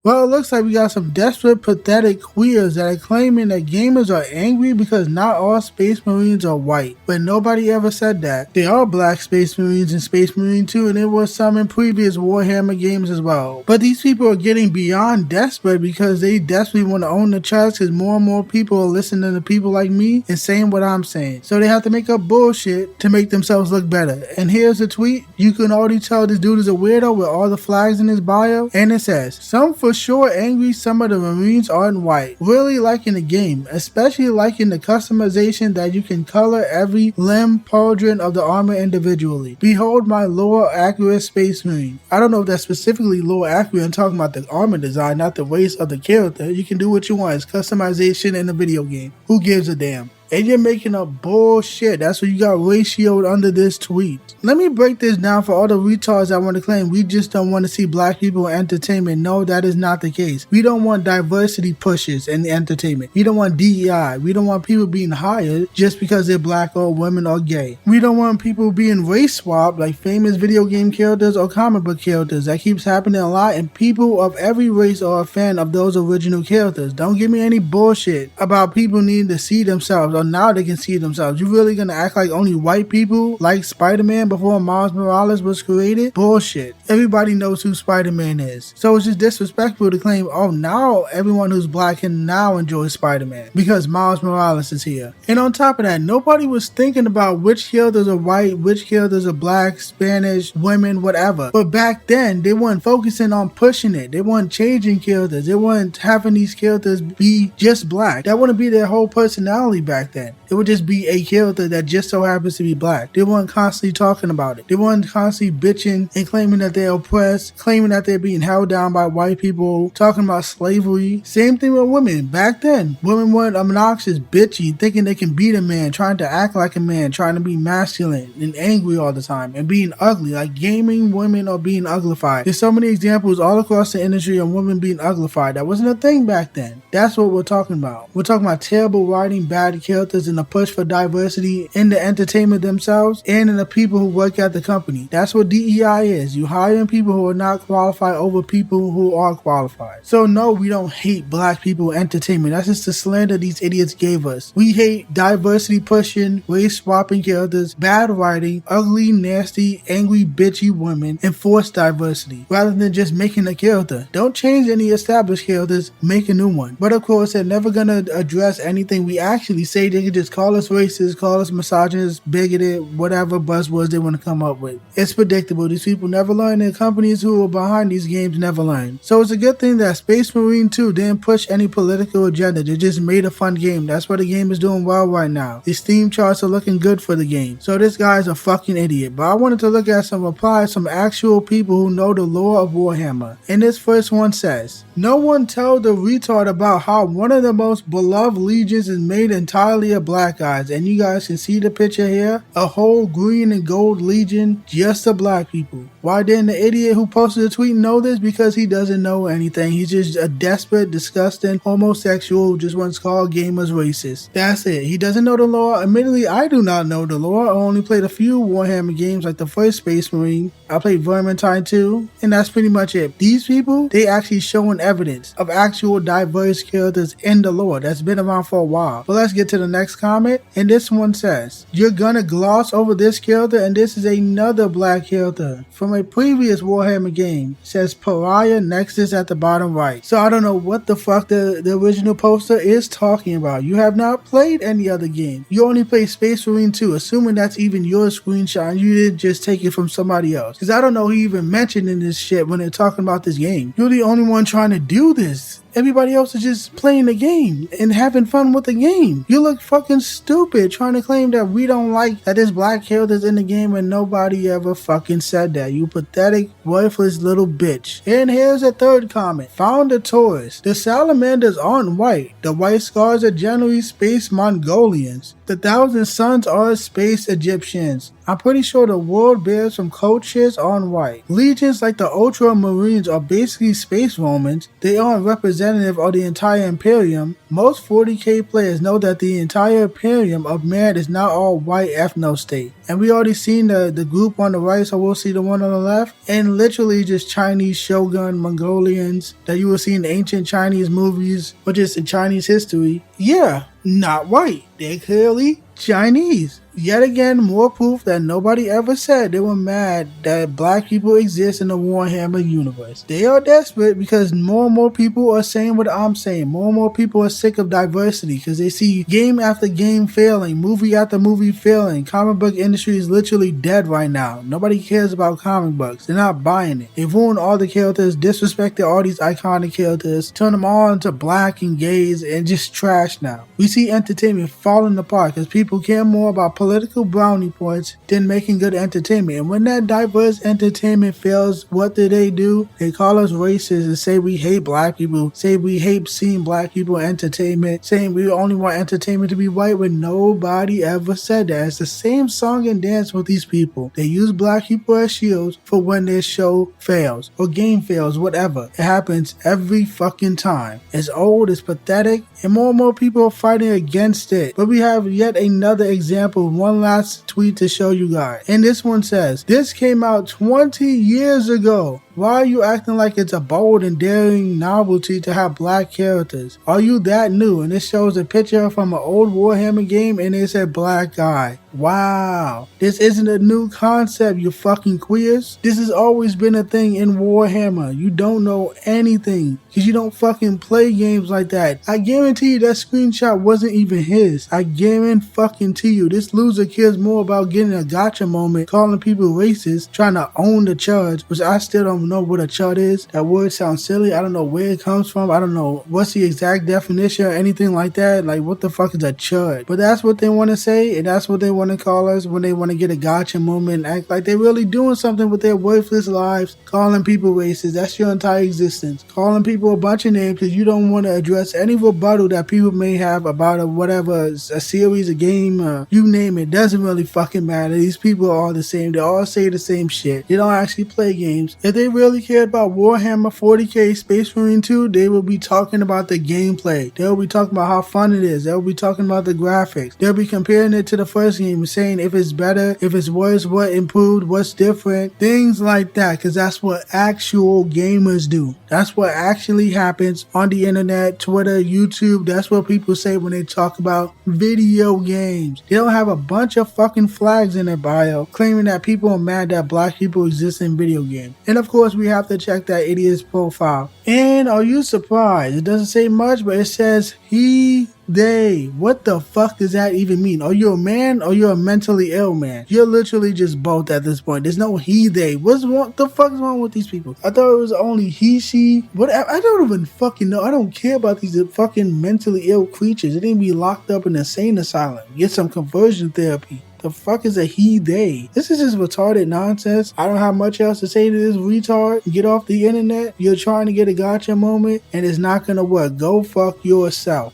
Well, it looks like we got some desperate, pathetic queers that are claiming that gamers are angry because not all Space Marines are white. But nobody ever said that. There are black Space Marines in Space Marine 2, and there were some in previous Warhammer games as well. But these people are getting beyond desperate because they desperately want to own the charts because more and more people are listening to people like me and saying what I'm saying. So they have to make up bullshit to make themselves look better. And here's a tweet. You can already tell this dude is a weirdo with all the flags in his bio. And it says, some for sure angry some of the Marines aren't white. Really liking the game, especially liking the customization that you can color every limb pauldron of the armor individually. Behold my lore accurate Space Marine. I don't know if that's specifically lore accurate. I'm talking about the armor design, not the race of the character. You can do what you want. It's customization in the video game. Who gives a damn? And you're making up bullshit. That's what you got ratioed under this tweet. Let me break this down for all the retards that want to claim we just don't want to see black people in entertainment. No, that is not the case. We don't want diversity pushes in the entertainment. We don't want DEI. We don't want people being hired just because they're black or women or gay. We don't want people being race swapped like famous video game characters or comic book characters. That keeps happening a lot, and people of every race are a fan of those original characters. Don't give me any bullshit about people needing to see themselves. Now they can see themselves. You really gonna act like only white people like Spider-Man before Miles Morales was created? Bullshit. Everybody knows who Spider-Man is. So it's just disrespectful to claim, oh, now everyone who's black can now enjoy Spider-Man because Miles Morales is here. And on top of that, nobody was thinking about which characters are white, which characters are black, Spanish, women, whatever. But back then, they weren't focusing on pushing it. They weren't changing characters. They weren't having these characters be just black. That wouldn't be their whole personality back then. It would just be a character that just so happens to be black. They weren't constantly talking about it. They weren't constantly bitching and claiming that they're oppressed, claiming that they're being held down by white people, talking about slavery. Same thing with women. Back then, women weren't obnoxious, bitchy, thinking they can beat a man, trying to act like a man, trying to be masculine and angry all the time, and being ugly, like gaming women are being uglified. There's so many examples all across the industry of women being uglified. That wasn't a thing back then. That's what we're talking about. We're talking about terrible writing, bad characters, and a push for diversity in the entertainment themselves and in the people who work at the company. That's what DEI is. You hiring people who are not qualified over people who are qualified. So no, we don't hate black people in entertainment. That's just the slander these idiots gave us. We hate diversity pushing, race swapping characters, bad writing, ugly, nasty, angry, bitchy women, and forced diversity rather than just making a character. Don't change any established characters, make a new one. But of course, they're never gonna address anything we actually say. They can just call us racist, call us misogynist, bigoted, whatever buzzwords they want to come up with. It's predictable. These people never learn, and companies who are behind these games never learn. So it's a good thing that Space Marine 2 didn't push any political agenda. They just made a fun game. That's why the game is doing well right now. The Steam charts are looking good for the game. So this guy's a fucking idiot. But I wanted to look at some replies from actual people who know the lore of Warhammer. And this first one says, no one told the retard about how one of the most beloved legions is made entirely of black guys, and you guys can see the picture here, a whole green and gold legion just of black people. Why didn't the idiot who posted the tweet know this? Because he doesn't know anything. He's just a desperate, disgusting homosexual who just wants to call gamers racist. That's it. He doesn't know the lore. Admittedly, I do not know the lore. I only played a few Warhammer games like the first Space Marine. I played Vermintide 2, and that's pretty much it. These people, they actually showing evidence of actual diverse characters in the lore that's been around for a while. But let's get to the next comment, and this one says, you're gonna gloss over this character, and this is another black character from a previous Warhammer game. It says Pariah Nexus at the bottom right. So I don't know what the fuck the original poster is talking about. You have not played any other game. You only played Space Marine 2, assuming that's even your screenshot and you didn't just take it from somebody else. Because I don't know who even mentioned in this shit when they're talking about this game. You're the only one trying to do this. Everybody else is just playing the game and having fun with the game. You look fucking stupid trying to claim that we don't like that there's black characters in the game and nobody ever fucking said that. You pathetic, worthless little bitch. And here's a third comment. Found a tourist. The salamanders aren't white. The white scars are generally space Mongolians. The Thousand Suns are space Egyptians. I'm pretty sure the world bears from cultures aren't white. Legions like the Ultramarines are basically space Romans. They aren't representative of the entire Imperium. Most 40K players know that the entire imperium of man is not all white ethno state. And we already seen the group on the right, so we'll see the one on the left. And literally just Chinese shogun Mongolians that you will see in ancient Chinese movies or just in Chinese history. Yeah, not white. They're clearly Chinese. Yet again, more proof that nobody ever said they were mad that black people exist in the Warhammer universe. They are desperate because more and more people are saying what I'm saying. More and more people are sick of diversity because they see game after game failing, movie after movie failing. Comic book industry is literally dead right now. Nobody cares about comic books. They're not buying it. They've ruined all the characters, disrespected all these iconic characters, turned them all into black and gays and just trash now. We see entertainment falling apart because people care more about political brownie points than making good entertainment. And when that diverse entertainment fails, what do? They call us racist and say we hate black people, say we hate seeing black people in entertainment, saying we only want entertainment to be white when nobody ever said that. It's the same song and dance with these people. They use black people as shields for when their show fails or game fails, whatever. It happens every fucking time. It's old, it's pathetic, and more people are fighting against it. But we have yet another example, one last tweet to show you guys. And this one says, this came out 20 years ago. Why are you acting like it's a bold and daring novelty to have black characters? Are you that new? And this shows a picture from an old Warhammer game and it said black guy. Wow. This isn't a new concept, you fucking queers. This has always been a thing in Warhammer. You don't know anything because you don't fucking play games like that. I guarantee you that screenshot wasn't even his. I guarantee you this loser cares more about getting a gotcha moment, calling people racist, trying to own the chud, which I still don't know what a chud is. That word sounds silly. I don't know where it comes from. I don't know what's the exact definition or anything like that. Like, what the fuck is a chud? But that's what they want to say, and that's what they want to call us when they want to get a gotcha moment and act like they're really doing something with their worthless lives, calling people racist. That's your entire existence. Calling people a bunch of names because you don't want to address any rebuttal that people may have about a series, a game, you name it. Doesn't really fucking matter. These people are all the same. They all say the same shit. They don't actually play games. If they really cared about Warhammer 40K Space Marine 2, they will be talking about the gameplay. They'll be talking about how fun it is. They'll be talking about the graphics. They'll be comparing it to the first game and saying if it's better, if it's worse, what improved, what's different, things like that, because that's what actual gamers do. That's what actually happens on the internet, Twitter, YouTube. That's what people say when they talk about video games. They don't have a bunch of fucking flags in their bio claiming that people are mad that black people exist in video games. And of course, we have to check that idiot's profile. And are you surprised? It doesn't say much, but it says he, they. What the fuck does that even mean? Are you a man or you're a mentally ill man? You're literally just both at this point. There's no he, they. What the fuck is wrong with these people? I thought it was only he, she. What? I don't even fucking know. I don't care about these fucking mentally ill creatures. They need to be locked up in an insane asylum. Get some conversion therapy. The fuck is a he, they? This is just retarded nonsense. I don't have much else to say to this retard. Get off the internet. You're trying to get a gotcha moment and it's not gonna work. Go fuck yourself.